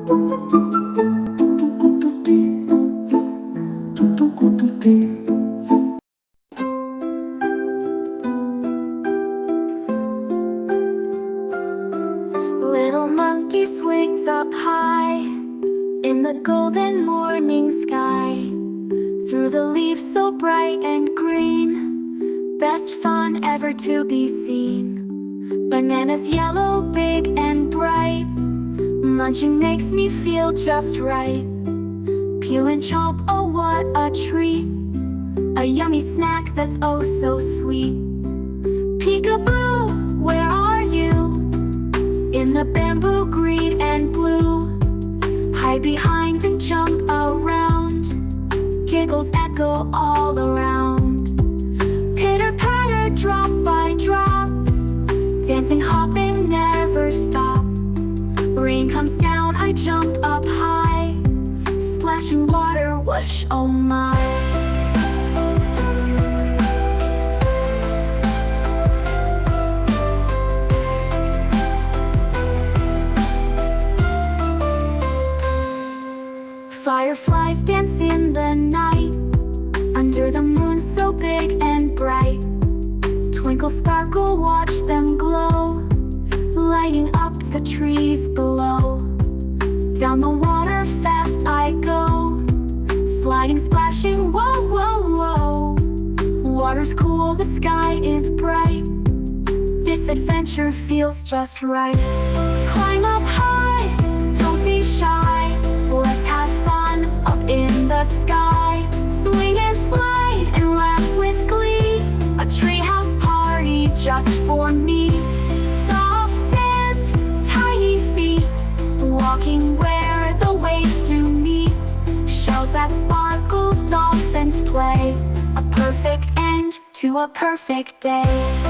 Little monkey swings up high in the golden morning sky, through the leaves so bright and green, best fun ever to be seen. Bananas yellow, big and bright, munching makes me feel just right. Peel and chomp, oh what a treat, a yummy snack that's oh so sweet. Peekaboo, where are you? In the bamboo green and blue, hide behind and jump around, giggles echo all around. Pitter patter, drop by drop, dancing, hopping, never stop. Rain comes down, I jump up high, splashing water, whoosh, oh my. Fireflies dance in the night, under the moon so big and bright. Twinkle, sparkle, watch them glow, lighting up the trees below. Down the water fast I go, sliding, splashing, whoa, whoa, whoa. Water's cool, the sky is bright, this adventure feels just right. Climb up high, don't be shy, let's have fun up in the sky. Swing and slide and laugh with glee, a treehouse party just for me. Soft sand, tiny feet, walking where the waves do meet. Shells that sparkle, dolphins play, a perfect end to a perfect day.